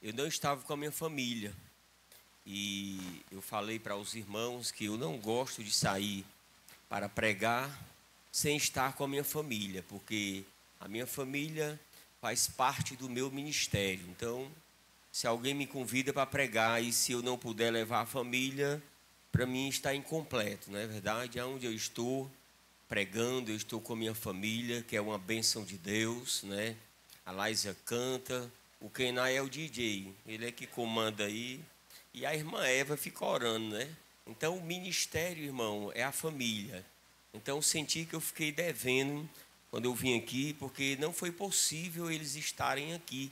eu não estava com a minha família. E eu falei para os irmãos que eu não gosto de sair para pregar sem estar com a minha família, porque a minha família faz parte do meu ministério. Então, se alguém me convida para pregar e se eu não puder levar a família, para mim está incompleto, não é verdade? Aonde eu estou pregando, eu estou com a minha família, que é uma bênção de Deus, né? A Laísa canta, o Kenai é o DJ, ele é que comanda aí, e a irmã Eva fica orando, né? Então, o ministério, irmão, é a família. Então, senti que eu fiquei devendo quando eu vim aqui, porque não foi possível eles estarem aqui.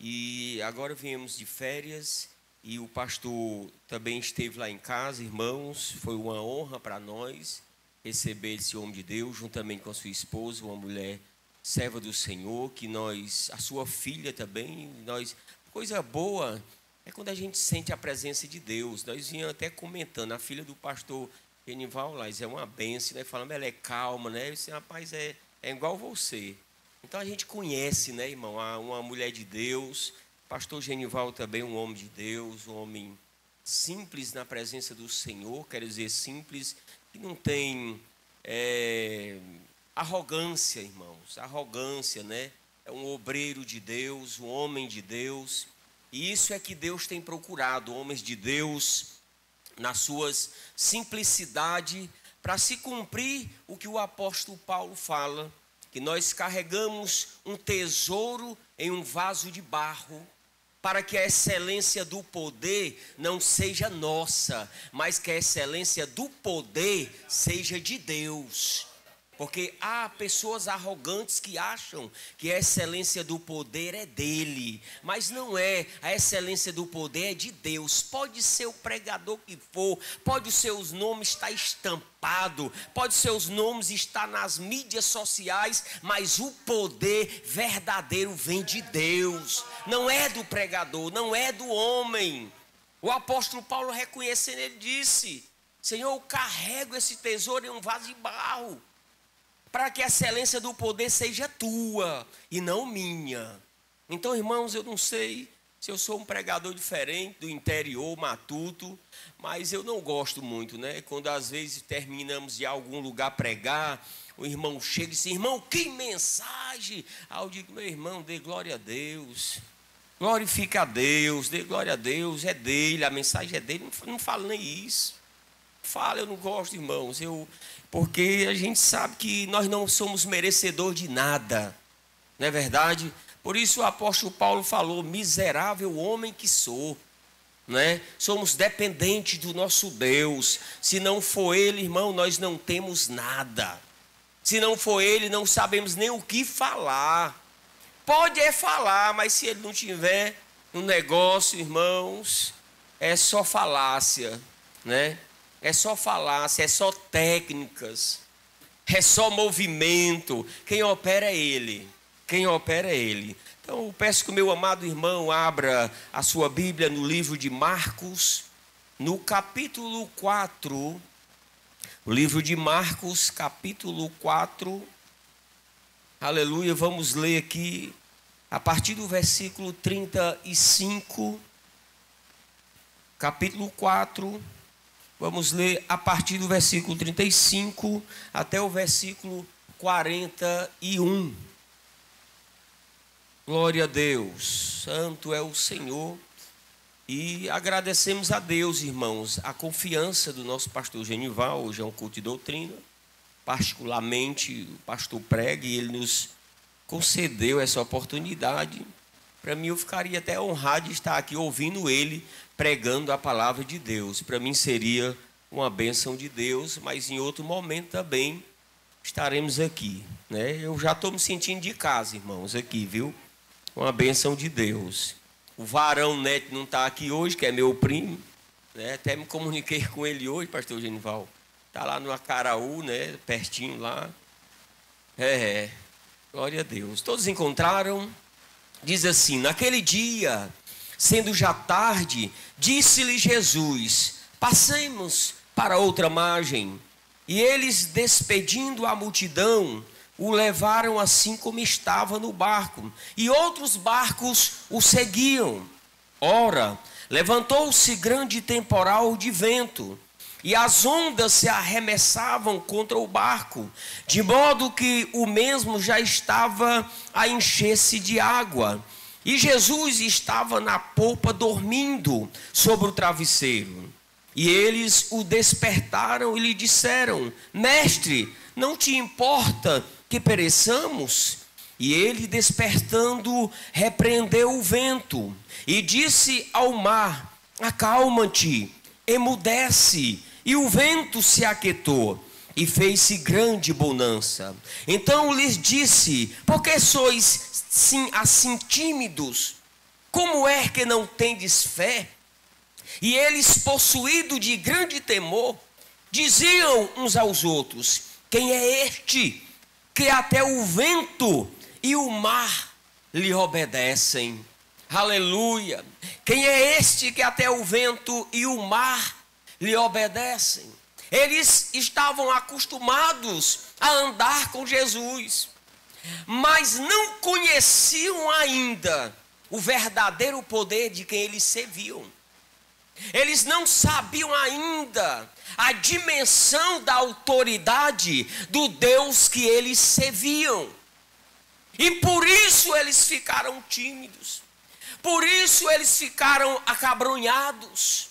E agora viemos de férias e o pastor também esteve lá em casa, irmãos. Foi uma honra para nós receber esse homem de Deus, juntamente com a sua esposa, uma mulher serva do Senhor, que nós, a sua filha também, nós, coisa boa é quando a gente sente a presença de Deus. Nós vínhamos até comentando, a filha do pastor Genival Lais é uma bênção, né? Falando, ela é calma, né? Esse rapaz é igual você. Então a gente conhece, né, irmão, uma mulher de Deus, pastor Genival também, um homem de Deus, um homem simples na presença do Senhor, quer dizer, simples, que não tem arrogância, irmãos, arrogância, né? É um obreiro de Deus, um homem de Deus. E isso é que Deus tem procurado, homens de Deus, nas suas simplicidade, para se cumprir o que o apóstolo Paulo fala, que nós carregamos um tesouro em um vaso de barro, para que a excelência do poder não seja nossa, mas que a excelência do poder seja de Deus. Porque há pessoas arrogantes que acham que a excelência do poder é dele, mas não é. A excelência do poder é de Deus. Pode ser o pregador que for, pode os seus nomes estar estampado, pode seus nomes estar nas mídias sociais, mas o poder verdadeiro vem de Deus. Não é do pregador, não é do homem. O apóstolo Paulo, reconhecendo, ele disse: Senhor, eu carrego esse tesouro em um vaso de barro, para que a excelência do poder seja tua e não minha. Então, irmãos, eu não sei se eu sou um pregador diferente, do interior, matuto, mas eu não gosto muito, né? Quando às vezes terminamos de algum lugar pregar, o irmão chega e diz: irmão, que mensagem! Aí eu digo: meu irmão, dê glória a Deus, glorifica a Deus, dê glória a Deus, é dele, a mensagem é dele, não falo nem isso. Fala, eu não gosto, irmãos, porque a gente sabe que nós não somos merecedores de nada, não é verdade? Por isso o apóstolo Paulo falou: miserável homem que sou, né? Somos dependentes do nosso Deus. Se não for Ele, irmão, nós não temos nada. Se não for Ele, não sabemos nem o que falar. Pode falar, mas se Ele não tiver no negócio, irmãos, é só falácia, né? É só falácia, é só técnicas, é só movimento. Quem opera é Ele. Quem opera é Ele. Então eu peço que o meu amado irmão abra a sua Bíblia no livro de Marcos, no capítulo 4. O livro de Marcos, capítulo 4. Aleluia, vamos ler aqui a partir do versículo 35. Capítulo 4. Vamos ler a partir do versículo 35 até o versículo 41. Glória a Deus, santo é o Senhor. E agradecemos a Deus, irmãos, a confiança do nosso pastor Genival. Hoje é um culto de doutrina, particularmente o pastor prega, e ele nos concedeu essa oportunidade. Para mim, eu ficaria até honrado de estar aqui ouvindo ele pregando a palavra de Deus. Para mim seria uma bênção de Deus, mas em outro momento também estaremos aqui, né? Eu já estou me sentindo de casa, irmãos, aqui, viu? Uma bênção de Deus. O Varão Neto não está aqui hoje, que é meu primo, né? Até me comuniquei com ele hoje, pastor Genival. Está lá no Acaraú, né? Pertinho lá. Glória a Deus. Todos encontraram? Diz assim: naquele dia, sendo já tarde, disse-lhe Jesus: passemos para outra margem. E eles, despedindo a multidão, o levaram assim como estava no barco, e outros barcos o seguiam. Ora, levantou-se grande temporal de vento, e as ondas se arremessavam contra o barco, de modo que o mesmo já estava a encher-se de água. E Jesus estava na polpa dormindo sobre o travesseiro. E eles o despertaram e lhe disseram: Mestre, não te importa que pereçamos? E ele, despertando, repreendeu o vento e disse ao mar: Acalma-te, emudece. E o vento se aquietou e fez-se grande bonança. Então lhes disse: Por que sois assim tímidos? Como é que não tendes fé? E eles, possuídos de grande temor, diziam uns aos outros: Quem é este que até o vento e o mar lhe obedecem? Aleluia! Quem é este que até o vento e o mar lhe obedecem? Eles estavam acostumados a andar com Jesus, mas não conheciam ainda o verdadeiro poder de quem eles serviam. Eles não sabiam ainda a dimensão da autoridade do Deus que eles serviam. E por isso eles ficaram tímidos. Por isso eles ficaram acabrunhados.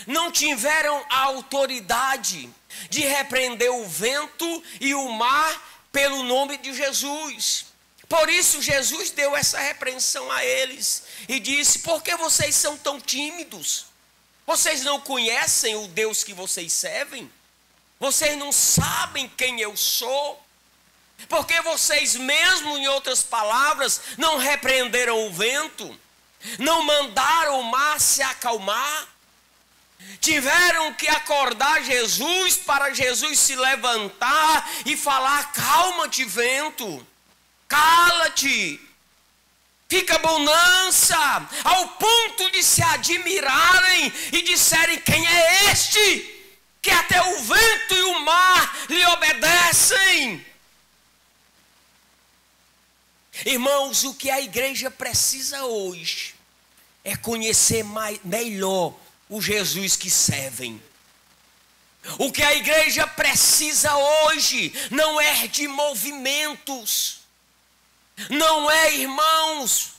Não tiveram a autoridade de repreender o vento e o mar pelo nome de Jesus. Por isso Jesus deu essa repreensão a eles e disse: Por que vocês são tão tímidos? Vocês não conhecem o Deus que vocês servem? Vocês não sabem quem eu sou? Porque vocês mesmo, em outras palavras, não repreenderam o vento, não mandaram o mar se acalmar, tiveram que acordar Jesus para Jesus se levantar e falar: Calma-te, vento, cala-te, fica bonança, ao ponto de se admirarem e disserem: Quem é este que até o vento e o mar lhe obedecem? Irmãos, o que a igreja precisa hoje é conhecer melhor o Jesus que servem. O que a igreja precisa hoje não é de movimentos, não é, irmãos,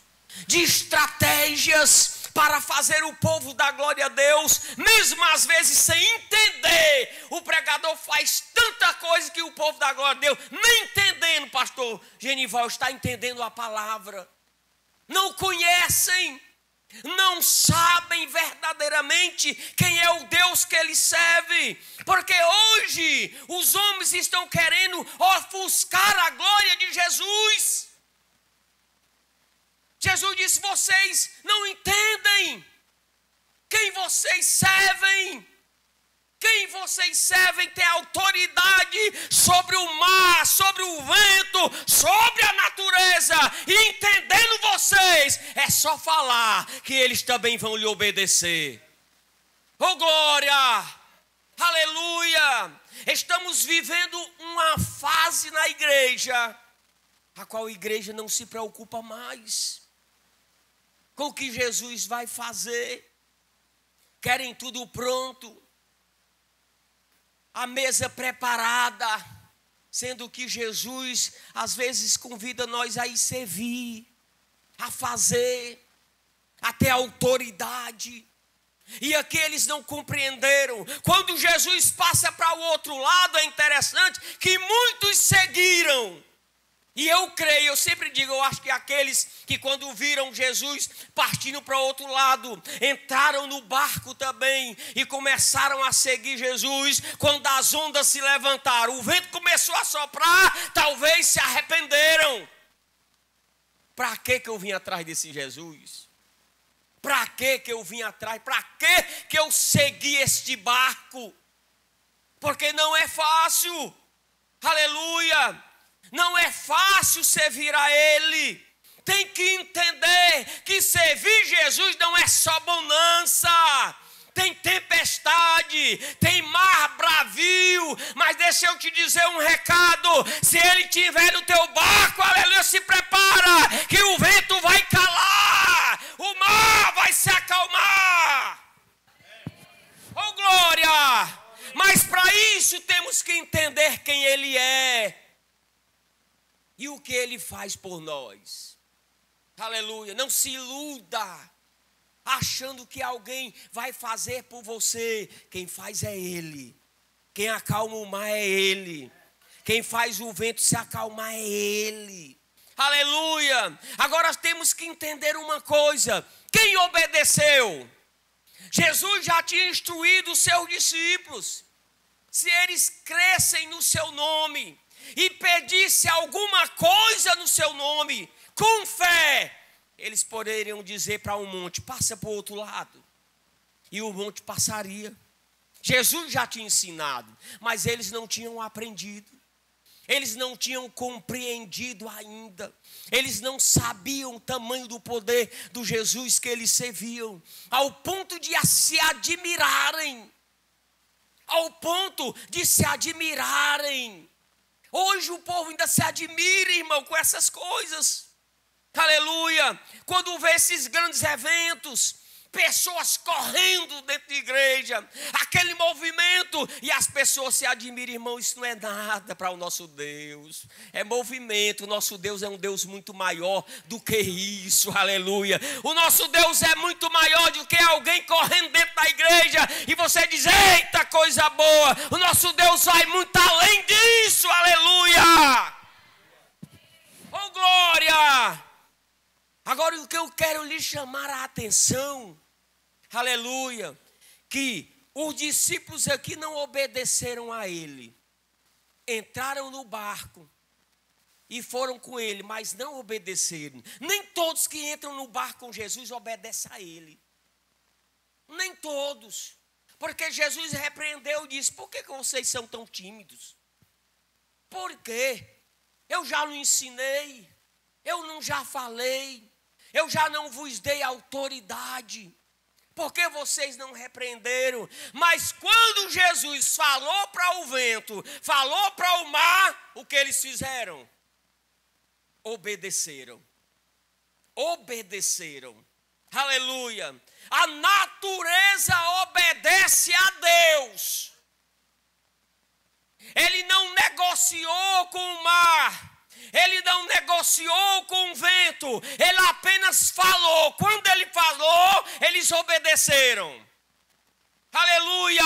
de estratégias para fazer o povo dar glória a Deus, mesmo às vezes sem entender. O pregador faz tanta coisa que o povo dá glória a Deus, nem entendendo. Pastor Genival está entendendo a palavra. Não conhecem, não sabem verdadeiramente quem é o Deus que ele serve, porque hoje os homens estão querendo ofuscar a glória de Jesus. Jesus disse: Vocês não entendem quem vocês servem. Quem vocês servem tem autoridade sobre o mar, sobre o vento, sobre a natureza. E entendendo vocês, é só falar que eles também vão lhe obedecer. Oh glória! Aleluia! Estamos vivendo uma fase na igreja, a qual a igreja não se preocupa mais com o que Jesus vai fazer. Querem tudo pronto, a mesa preparada, sendo que Jesus às vezes convida nós a ir servir, a fazer, a ter autoridade. E aqui eles não compreenderam. Quando Jesus passa para o outro lado, é interessante que muitos seguiram. E eu creio, eu sempre digo, eu acho que aqueles que quando viram Jesus partindo para o outro lado, entraram no barco também e começaram a seguir Jesus. Quando as ondas se levantaram, o vento começou a soprar, talvez se arrependeram. Para que eu vim atrás desse Jesus? Para que eu vim atrás? Para que eu segui este barco? Porque não é fácil. Aleluia! Não é fácil servir a Ele. Tem que entender que servir Jesus não é só bonança. Tem tempestade, tem mar bravio. Mas deixa eu te dizer um recado. Se Ele estiver no teu barco, aleluia, se prepara, que o vento vai calar, o mar vai se acalmar. entender quem Ele é e o que Ele faz por nós. Aleluia. Não se iluda achando que alguém vai fazer por você. Quem faz é Ele. Quem acalma o mar é Ele. Quem faz o vento se acalmar é Ele. Aleluia. Agora temos que entender uma coisa. Quem obedeceu? Jesus já tinha instruído os seus discípulos. Se eles crescem no seu nome e pedissem alguma coisa no seu nome, com fé, eles poderiam dizer para um monte, passa para o outro lado. E o monte passaria. Jesus já tinha ensinado, mas eles não tinham aprendido. Eles não tinham compreendido ainda. Eles não sabiam o tamanho do poder do Jesus que eles serviam. Ao ponto de se admirarem. Ao ponto de se admirarem. Hoje o povo ainda se admira, irmão, com essas coisas. Aleluia. Quando vê esses grandes eventos, pessoas correndo dentro da igreja, aquele movimento, e as pessoas se admiram, irmão, isso não é nada para o nosso Deus, é movimento. O nosso Deus é um Deus muito maior do que isso, aleluia. O nosso Deus é muito maior do que alguém correndo dentro da igreja, e você diz, eita, coisa boa. O nosso Deus vai muito além disso, aleluia. Oh, glória. Agora o que eu quero lhe chamar a atenção, aleluia, que os discípulos aqui não obedeceram a ele. Entraram no barco e foram com ele, mas não obedeceram. Nem todos que entram no barco com Jesus obedecem a ele. Nem todos. Porque Jesus repreendeu e disse, por que vocês são tão tímidos? Por quê? Eu já não ensinei, eu não já falei, eu já não vos dei autoridade. Por que vocês não repreenderam? Mas quando Jesus falou para o vento, falou para o mar, o que eles fizeram? Obedeceram. Obedeceram. Aleluia. A natureza obedece a Deus. Ele não negociou com o mar. Ele não negociou com o vento, ele apenas falou. Quando ele falou, eles obedeceram. Aleluia!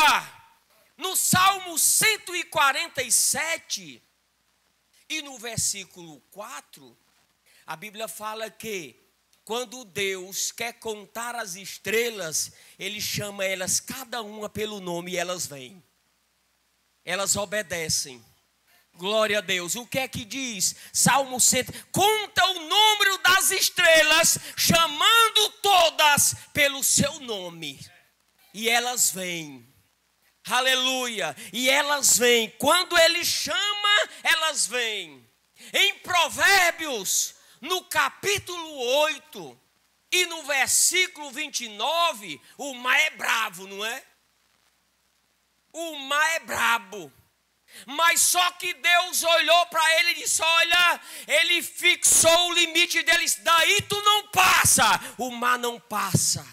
No Salmo 147 e no versículo 4, a Bíblia fala que quando Deus quer contar as estrelas, ele chama elas cada uma pelo nome e elas vêm. Elas obedecem. Glória a Deus. O que é que diz? Salmo 100. Conta o número das estrelas, chamando todas pelo seu nome. E elas vêm. Aleluia. E elas vêm. Quando ele chama, elas vêm. Em Provérbios, no capítulo 8 e no versículo 29, o mar é bravo, não é? O mar é brabo. Mas só que Deus olhou para ele e disse, olha, ele fixou o limite deles, daí tu não passa, o mar não passa,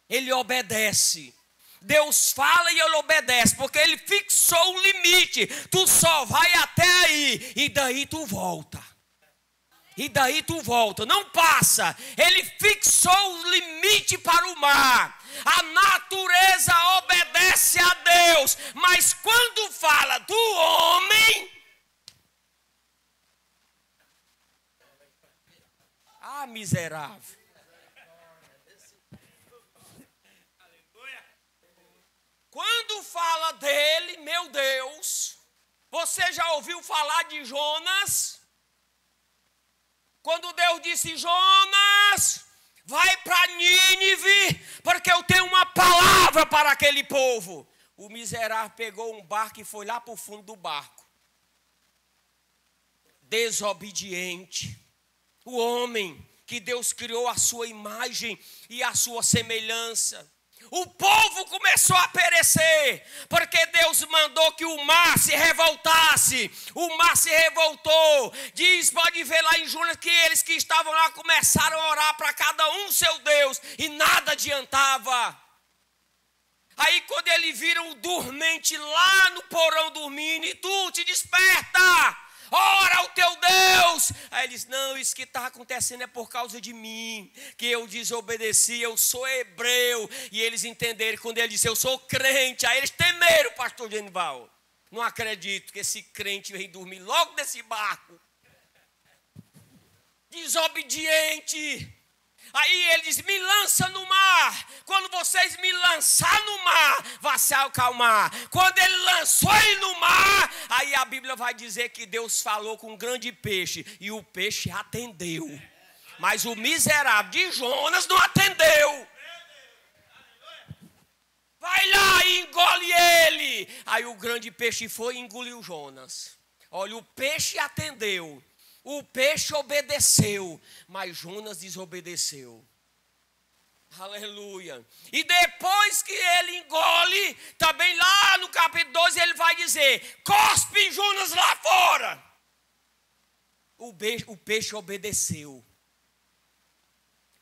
ele obedece. Deus fala e ele obedece, porque ele fixou um limite, tu só vai até aí, e daí tu volta. E daí tu volta, não passa. Ele fixou o limite para o mar. A natureza obedece a Deus, mas quando fala do homem, ah, miserável. Quando fala dele, meu Deus, você já ouviu falar de Jonas? Quando Deus disse, Jonas, vai para Nínive, porque eu tenho uma palavra para aquele povo. O miserável pegou um barco e foi lá para o fundo do barco. Desobediente. O homem que Deus criou a sua imagem e a sua semelhança. O povo começou a perecer, porque Deus mandou que o mar se revoltasse. O mar se revoltou. Diz, pode ver lá em Jonas, que eles que estavam lá começaram a orar para cada um seu Deus, e nada adiantava. Aí quando ele vira o dormente lá no porão dormindo, e tu te desperta, ora ao teu Deus. Aí ele diz, não, isso que está acontecendo é por causa de mim, que eu desobedeci, eu sou hebreu. E eles entenderam, quando ele disse, eu sou crente, aí eles temeram, pastor Genival. Não acredito que esse crente vem dormir logo desse barco. Desobediente. Aí ele diz, me lança no mar. Quando vocês me lançar no mar, vai se acalmar. Quando ele lançou ele no mar, aí a Bíblia vai dizer que Deus falou com um grande peixe, e o peixe atendeu. Mas o miserável de Jonas não atendeu. Vai lá e engole ele. Aí o grande peixe foi e engoliu Jonas. Olha, o peixe atendeu. O peixe obedeceu, mas Jonas desobedeceu. Aleluia. E depois que ele engole, também lá no capítulo 12, ele vai dizer, cospe Jonas lá fora. O peixe obedeceu.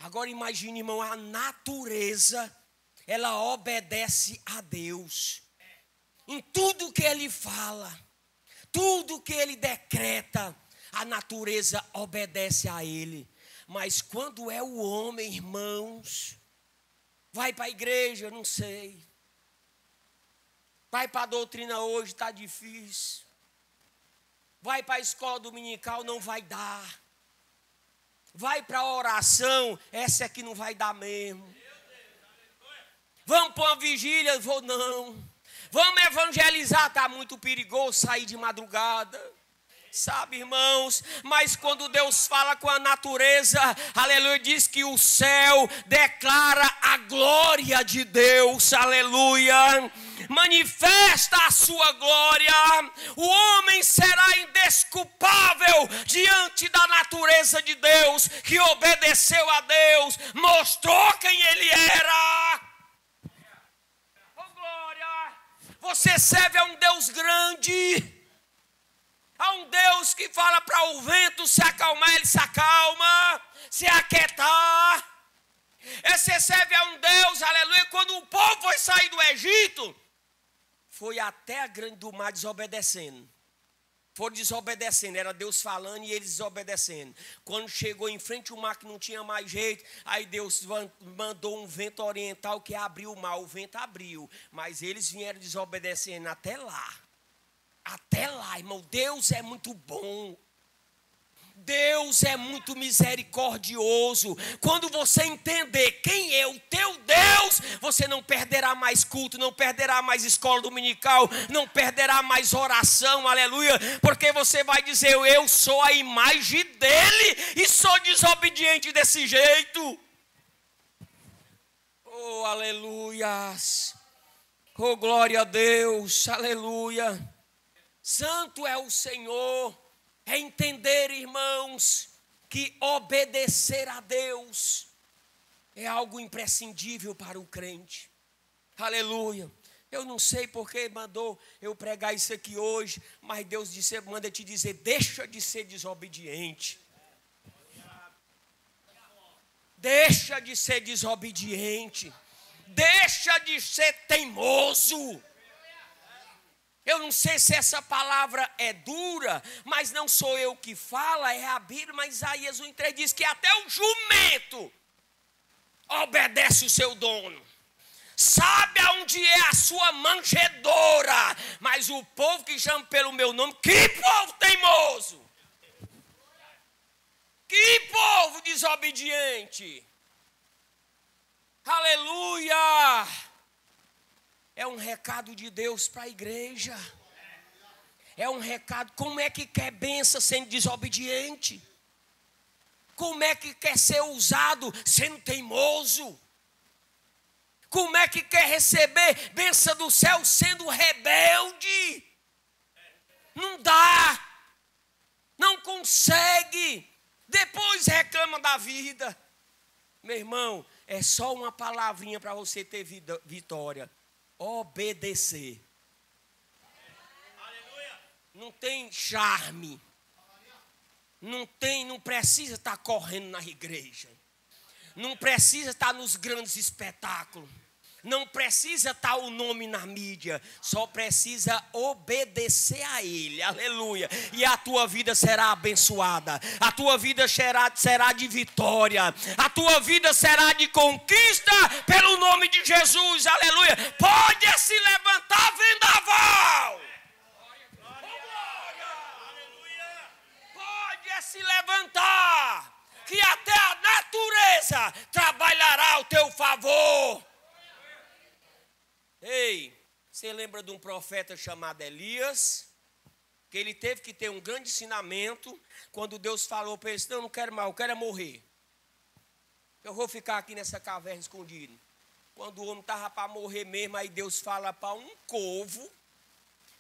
Agora imagine, irmão, a natureza, ela obedece a Deus. Em tudo que ele fala, tudo que ele decreta, a natureza obedece a ele. Mas quando é o homem, irmãos, vai para a igreja, não sei. Vai para a doutrina hoje, está difícil. Vai para a escola dominical, não vai dar. Vai para a oração, essa aqui não vai dar mesmo. Vamos para uma vigília, vou não. Vamos evangelizar, está muito perigoso sair de madrugada. Sabe, irmãos, mas quando Deus fala com a natureza, aleluia, diz que o céu declara a glória de Deus, aleluia, manifesta a sua glória. O homem será indesculpável diante da natureza de Deus, que obedeceu a Deus, mostrou quem ele era. Oh, glória! Você serve a um Deus grande. Há um Deus que fala para o vento se acalmar, ele se acalma, se aquietar. Você serve a um Deus, aleluia, quando o povo foi sair do Egito, foi até a grande do mar desobedecendo. Foram desobedecendo, era Deus falando e eles desobedecendo. Quando chegou em frente ao mar que não tinha mais jeito, aí Deus mandou um vento oriental que abriu o mar. O vento abriu, mas eles vieram desobedecendo até lá. Até lá, irmão, Deus é muito bom. Deus é muito misericordioso. Quando você entender quem é o teu Deus, você não perderá mais culto, não perderá mais escola dominical, não perderá mais oração, aleluia. Porque você vai dizer, eu sou a imagem dele e sou desobediente desse jeito. Oh, aleluias. Oh, glória a Deus, aleluia. Santo é o Senhor. É entender, irmãos, que obedecer a Deus é algo imprescindível para o crente. Aleluia. Eu não sei porque mandou eu pregar isso aqui hoje, mas Deus manda te dizer, deixa de ser desobediente. Deixa de ser desobediente. Deixa de ser teimoso. Eu não sei se essa palavra é dura, mas não sou eu que fala, é a Bíblia. Mas Isaías 1:3 diz que até o jumento obedece o seu dono. Sabe aonde é a sua manjedoura, mas o povo que chama pelo meu nome, que povo teimoso! Que povo desobediente! Aleluia! É um recado de Deus para a igreja. É um recado. Como é que quer bênção sendo desobediente? Como é que quer ser usado sendo teimoso? Como é que quer receber bênção do céu sendo rebelde? Não dá. Não consegue. Depois reclama da vida. Meu irmão, é só uma palavrinha para você ter vitória. Obedecer. Aleluia. Não tem charme. Não precisa estar correndo na igreja. Não precisa estar nos grandes espetáculos. Não precisa estar o nome na mídia, só precisa obedecer a Ele, aleluia. E a tua vida será abençoada, a tua vida será de vitória, a tua vida será de conquista pelo nome de Jesus, aleluia. Pode se levantar, vendaval. Pode se levantar, que até a natureza trabalhará ao teu favor. Ei, você lembra de um profeta chamado Elias? Que ele teve que ter um grande ensinamento quando Deus falou para ele: não, não quero mais, eu quero morrer. Eu vou ficar aqui nessa caverna escondido. Quando o homem estava para morrer mesmo, aí Deus fala para um corvo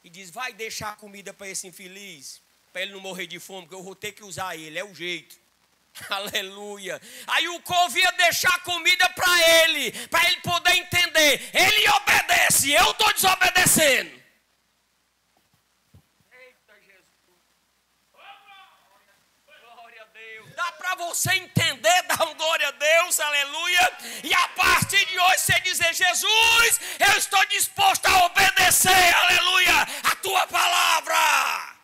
e diz: vai deixar comida para esse infeliz, para ele não morrer de fome, porque eu vou ter que usar ele, é o jeito. Aleluia. Aí o corvo ia deixar comida para ele poder entender. Ele obedece, eu estou desobedecendo. Eita Jesus. Glória a Deus. Dá para você entender, dá um glória a Deus, aleluia. E a partir de hoje você dizer: Jesus, eu estou disposto a obedecer, aleluia, a tua palavra.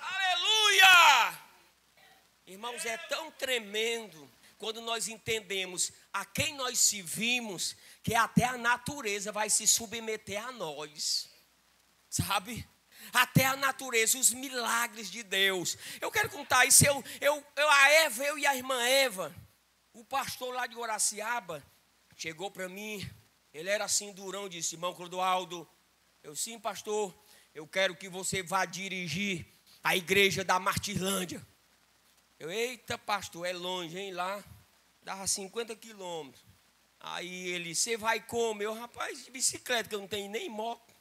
Aleluia! Irmãos, é tão tremendo quando nós entendemos a quem nós servimos, que até a natureza vai se submeter a nós, sabe? Até a natureza, os milagres de Deus. Eu quero contar isso. Eu e a irmã Eva, o pastor lá de Guaraciaba, chegou para mim, ele era assim durão, disse: irmão Clodoaldo, sim, pastor, eu quero que você vá dirigir a igreja da Martilândia. Eita, pastor, é longe, hein? Lá dava 50 quilômetros. Aí ele: você vai como? Eu: rapaz, de bicicleta, que eu não tenho nem moto.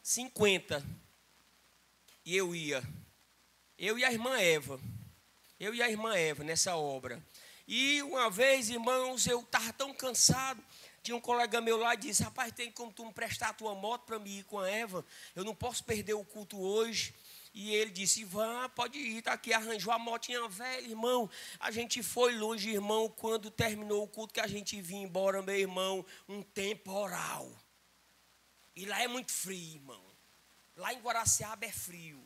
50. E eu ia. Eu e a irmã Eva. Nessa obra. E uma vez, irmãos, eu estava tão cansado. Tinha um colega meu lá e disse: rapaz, tem como tu me prestar a tua moto para me ir com a Eva? Eu não posso perder o culto hoje. E ele disse: vá, pode ir, está aqui. Arranjou a motinha velha, irmão. A gente foi longe, irmão. Quando terminou o culto, que a gente vinha embora, meu irmão, um temporal. E lá é muito frio, irmão. Lá em Guaraciaba é frio.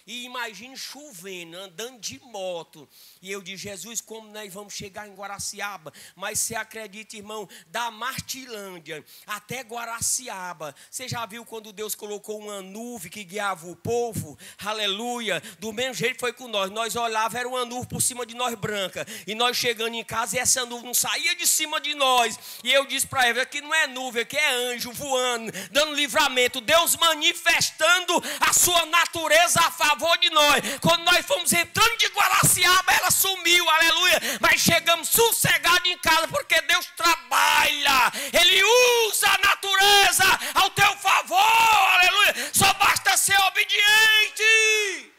E imagine chovendo, andando de moto. E eu disse: Jesus, como nós vamos chegar em Guaraciaba? Mas você acredita, irmão, da Martilândia até Guaraciaba, você já viu quando Deus colocou uma nuvem que guiava o povo? Aleluia. Do mesmo jeito foi com nós. Nós olhávamos, era uma nuvem por cima de nós branca. E nós chegando em casa e essa nuvem não saía de cima de nós. E eu disse para ela: aqui não é nuvem, aqui é anjo voando, dando livramento. Deus manifestando a sua natureza a favor de nós. Quando nós fomos entrando de Guaraciaba, ela sumiu, aleluia. Mas chegamos sossegados em casa, porque Deus trabalha, Ele usa a natureza ao teu favor, aleluia. Só basta ser obediente.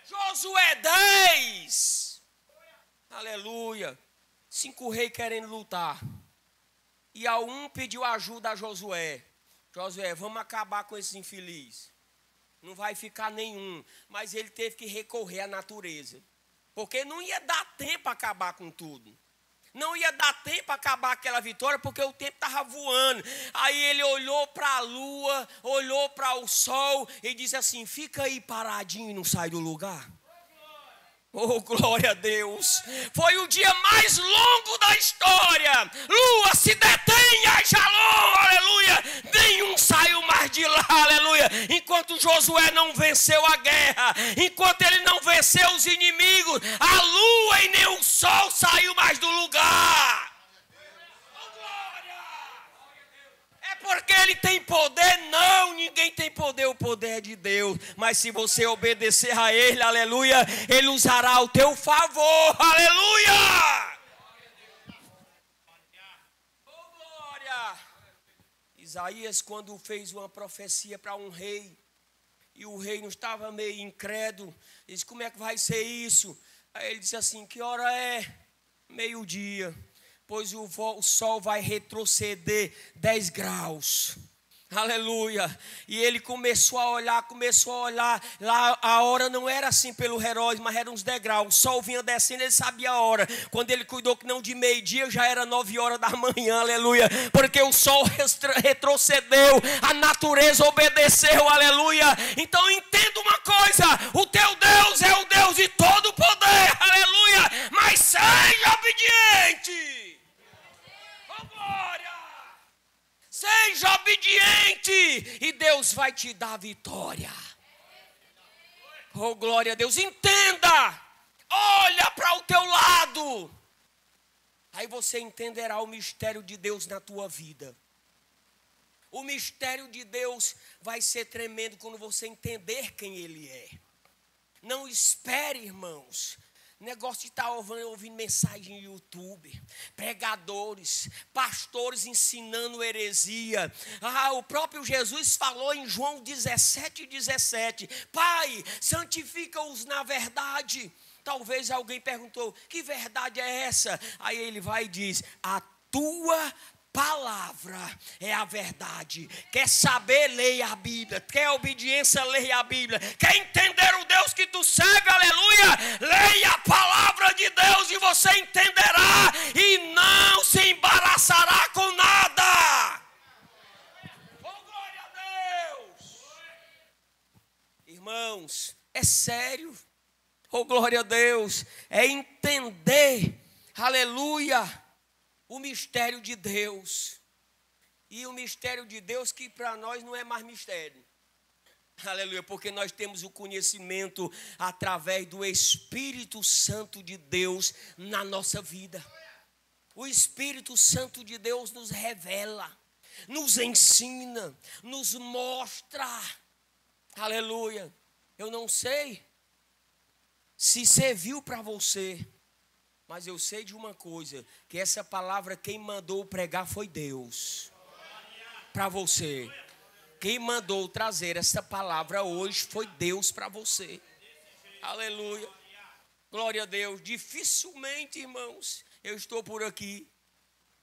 Josué 10, aleluia. 5 reis querendo lutar, e a um pediu ajuda a Josué: Josué, vamos acabar com esses infelizes. Não vai ficar nenhum. Mas ele teve que recorrer à natureza. Porque não ia dar tempo para acabar com tudo. Não ia dar tempo para acabar aquela vitória, porque o tempo estava voando. Aí ele olhou para a lua, olhou para o sol e disse assim: fica aí paradinho e não sai do lugar. Oh, glória a Deus. Foi o dia mais longo da história. Lua, se detenha, Shalom, aleluia. Nenhum saiu mais de lá, aleluia. Enquanto Josué não venceu a guerra, enquanto ele não venceu os inimigos, a lua e nem o sol saiu mais do lugar. Porque ele tem poder? Não, ninguém tem poder, o poder é de Deus. Mas se você obedecer a Ele, aleluia, Ele usará ao teu favor, aleluia. Oh, glória. Isaías, quando fez uma profecia para um rei, e o rei não estava meio incrédulo, disse: como é que vai ser isso? Aí ele disse assim: que hora é? 12:00. Pois o sol vai retroceder 10 graus. Aleluia. E ele começou a olhar. Lá a hora não era assim pelo relógio, mas era uns degraus. O sol vinha descendo, ele sabia a hora. Quando ele cuidou que não de meio-dia, já era 9 horas da manhã, aleluia. Porque o sol retrocedeu, a natureza obedeceu, aleluia. Então entenda uma coisa: o teu Deus é o Deus de todo poder, aleluia. Mas seja obediente. Oh, glória! Seja obediente e Deus vai te dar vitória. Oh, glória a Deus. Entenda. Olha para o teu lado. Aí você entenderá o mistério de Deus na tua vida. O mistério de Deus vai ser tremendo quando você entender quem Ele é. Não espere, irmãos. Negócio de estar ouvindo mensagem no YouTube, pregadores, pastores ensinando heresia. O próprio Jesus falou em João 17:17: Pai, santifica-os na verdade. Talvez alguém perguntou: que verdade é essa? Aí ele vai e diz: a tua palavra é a verdade. Quer saber? Leia a Bíblia. Quer obediência? Leia a Bíblia. Quer entender o Deus que tu serve? Aleluia! Leia a palavra de Deus e você entenderá e não se embaraçará com nada. Oh, glória a Deus! Irmãos, é sério. Oh, glória a Deus! É entender, aleluia, o mistério de Deus. E o mistério de Deus que para nós não é mais mistério. Aleluia, porque nós temos o conhecimento através do Espírito Santo de Deus na nossa vida. O Espírito Santo de Deus nos revela, nos ensina, nos mostra. Aleluia. Eu não sei se serviu para você, mas eu sei de uma coisa, que essa palavra quem mandou pregar foi Deus. Para você. Quem mandou trazer essa palavra hoje foi Deus para você. Aleluia. Glória a Deus. Dificilmente, irmãos, eu estou por aqui.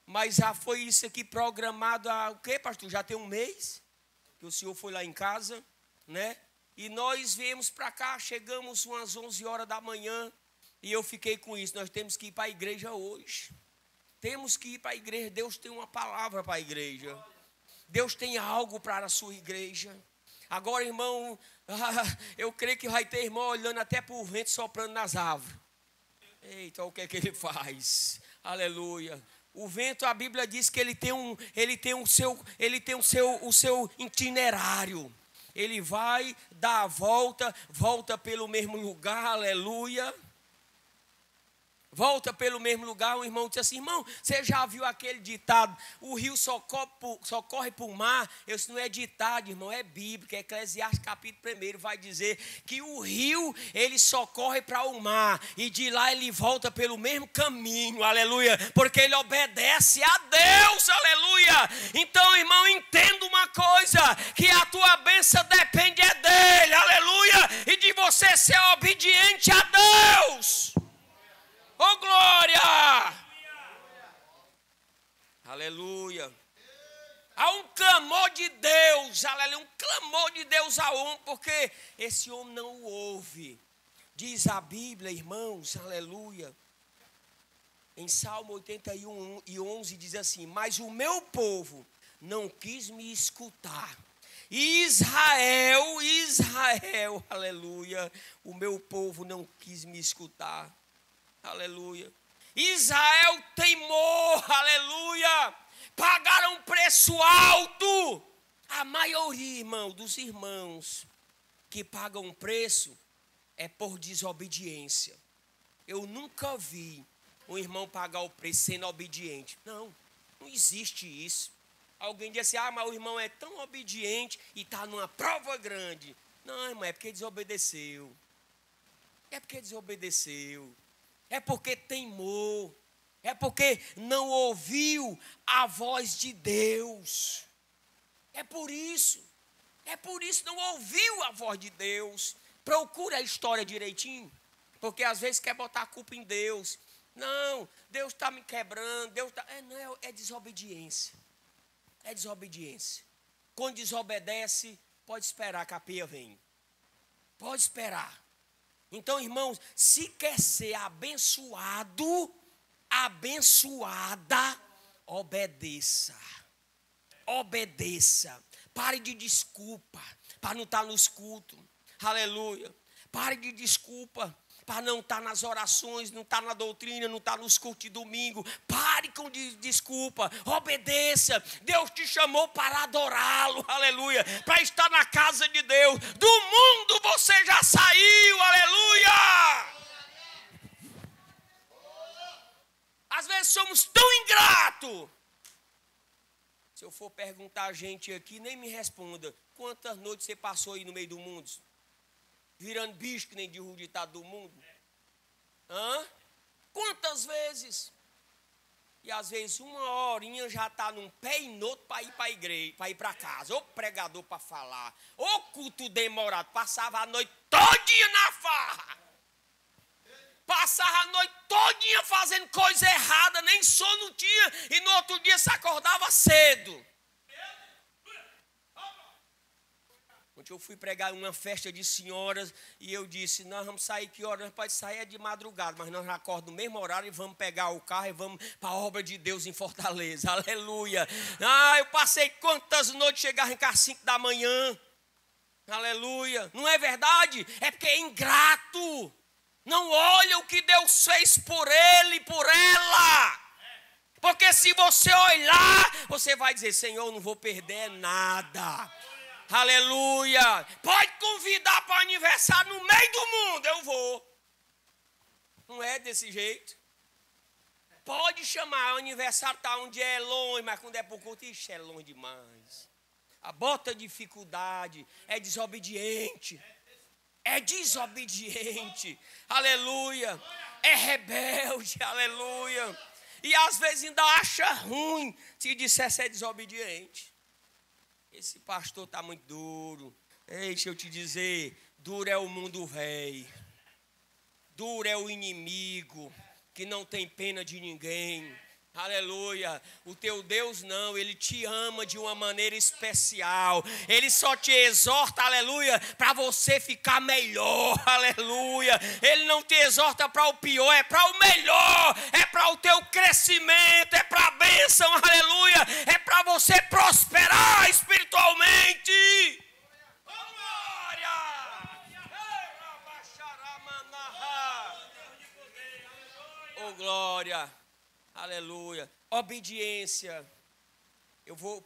Mas já foi isso aqui programado há o quê, pastor? Já tem um mês que o senhor foi lá em casa, né? E nós viemos para cá, chegamos umas 11 horas da manhã. E eu fiquei com isso, nós temos que ir para a igreja hoje. Temos que ir para a igreja. Deus tem uma palavra para a igreja. Deus tem algo para a sua igreja. Agora, irmão, eu creio que vai ter irmão olhando até para o vento soprando nas árvores. Eita, o que é que ele faz? Aleluia. O vento, a Bíblia diz que ele tem o seu itinerário. Ele vai dar a volta pelo mesmo lugar, aleluia. Volta pelo mesmo lugar. Um irmão disse assim: irmão, você já viu aquele ditado, o rio só corre para o mar? Isso não é ditado, irmão, é bíblico. Eclesiastes capítulo 1 vai dizer que o rio, ele só corre para o mar, e de lá ele volta pelo mesmo caminho, aleluia, porque ele obedece a Deus, aleluia. Então, irmão, entenda uma coisa, que a tua bênção depende dele, aleluia, e de você ser obediente a Deus. Oh, glória! Aleluia! Há um clamor de Deus, aleluia, um clamor de Deus ao homem, porque esse homem não o ouve. Diz a Bíblia, irmãos, aleluia, em Salmo 81:11 diz assim: mas o meu povo não quis me escutar. Israel, aleluia, o meu povo não quis me escutar. Aleluia. Israel teimou, aleluia. Pagaram um preço alto. A maioria, irmão, dos irmãos que pagam um preço é por desobediência. Eu nunca vi um irmão pagar o preço sendo obediente. Não existe isso. Alguém diz assim: mas o irmão é tão obediente e está numa prova grande. Não, irmão, é porque desobedeceu. É porque desobedeceu. É porque teimou, é porque não ouviu a voz de Deus. É por isso não ouviu a voz de Deus. Procura a história direitinho, porque às vezes quer botar a culpa em Deus. Não, Deus está me quebrando, é desobediência. É desobediência. Quando desobedece, pode esperar que a peia vem. Pode esperar. Então, irmãos, se quer ser abençoado, abençoada, obedeça. Obedeça. Pare de desculpa para não estar nos cultos. Aleluia. Pare de desculpa para não estar nas orações, não estar na doutrina, não estar nos cultos de domingo. Pare com desculpa. Obedeça. Deus te chamou para adorá-lo. Aleluia. Para estar na casa de Deus. Do mundo você já saiu. Aleluia. Às vezes somos tão ingratos. Se eu for perguntar a gente aqui, nem me responda. Quantas noites você passou aí no meio do mundo? Virando bicho que nem de rua ditado do mundo? Hã? Quantas vezes? E às vezes uma horinha já está num pé e no outro para ir para a igreja, para ir para casa. Ou pregador para falar. Ou culto demorado. Passava a noite todinha na farra. Passava a noite todinha fazendo coisa errada, nem sono tinha, e no outro dia se acordava cedo. Ontem eu fui pregar em uma festa de senhoras e eu disse, nós vamos sair que hora? Nós podemos sair de madrugada, mas nós acordamos no mesmo horário e vamos pegar o carro e vamos para a obra de Deus em Fortaleza. Aleluia. Eu passei quantas noites, chegava em casa às 5 da manhã. Aleluia. Não é verdade? É porque é ingrato. Não olha o que Deus fez por ele e por ela. Porque se você olhar, você vai dizer, Senhor, não vou perder nada. Aleluia. Pode convidar para o aniversário no meio do mundo, eu vou. Não é desse jeito. Pode chamar, o aniversário está onde é longe, mas quando é por culto, ixi, é longe demais. A bota dificuldade, é desobediente. É desobediente, aleluia, é rebelde, aleluia, e às vezes ainda acha ruim se disser ser desobediente. Esse pastor está muito duro. Ei, deixa eu te dizer, duro é o mundo velho, duro é o inimigo, que não tem pena de ninguém. Aleluia, o teu Deus não, Ele te ama de uma maneira especial, Ele só te exorta, aleluia, para você ficar melhor, aleluia, Ele não te exorta para o pior, é para o melhor, é para o teu crescimento, é para a bênção, aleluia, é para você prosperar espiritualmente. Oh glória. Aleluia. Obediência.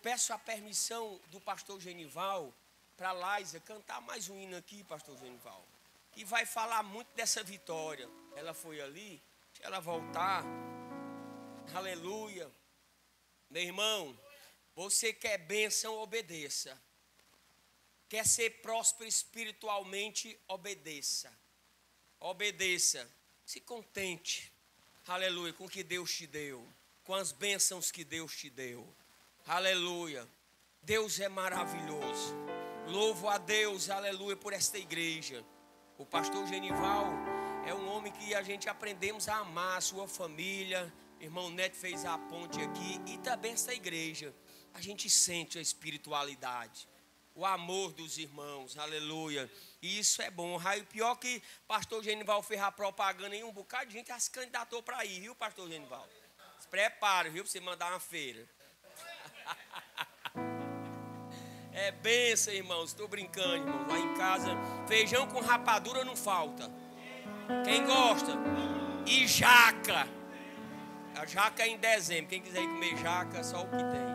Peço a permissão do pastor Genival para a Liza cantar mais um hino aqui, pastor Genival. Que vai falar muito dessa vitória. Ela foi ali, deixa ela voltar. Aleluia. Meu irmão, você quer bênção, obedeça. Quer ser próspero espiritualmente, obedeça. Obedeça. Se contente. Aleluia, com o que Deus te deu, com as bênçãos que Deus te deu. Aleluia, Deus é maravilhoso. Louvo a Deus, aleluia, por esta igreja. O pastor Genival é um homem que a gente aprendemos a amar, a sua família. Irmão Neto fez a ponte aqui e também esta igreja. A gente sente a espiritualidade, o amor dos irmãos, aleluia. E isso é bom. O pior que pastor Genival fez a propaganda em um bocado de gente se candidatou para ir, viu, pastor Genival? Se prepare, viu, para você mandar uma feira. É bênção, irmãos. Estou brincando, irmãos. Lá em casa, feijão com rapadura não falta. Quem gosta? E jaca. A jaca é em dezembro. Quem quiser ir comer jaca, só o que tem.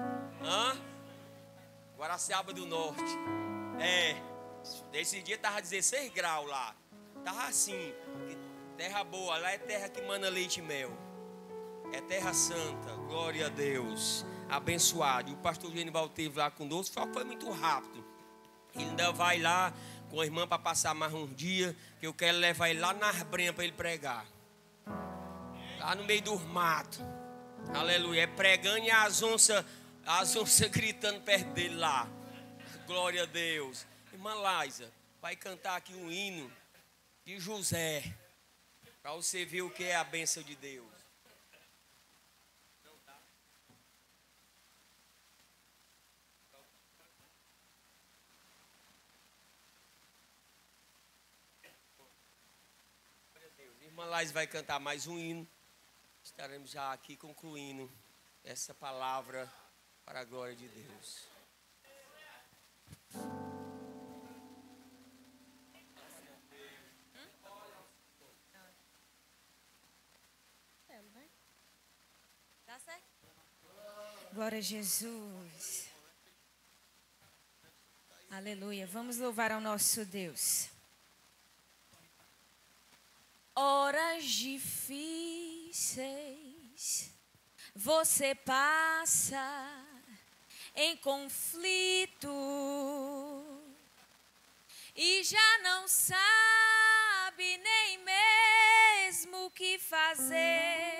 Guaraciaba do Norte. Esse dia estava 16 graus lá. Estava assim. Terra boa. Lá é terra que mana leite e mel. É terra santa. Glória a Deus. Abençoado. E o pastor Genival esteve lá conosco. Só foi muito rápido. Ele ainda vai lá com a irmã para passar mais um dia. Que eu quero levar ele lá nas Brenhas para ele pregar. Lá no meio do mato. Aleluia. É pregando e as onças gritando perto dele lá. Glória a Deus. Irmã Liza, vai cantar aqui um hino de José. Para você ver o que é a bênção de Deus. irmã Laís vai cantar mais um hino. Estaremos já aqui concluindo essa palavra para a glória de Deus. Dá certo? Glória a Jesus. Aleluia. Vamos louvar ao nosso Deus. Horas difíceis você passa em conflito e já não sabe nem mesmo o que fazer.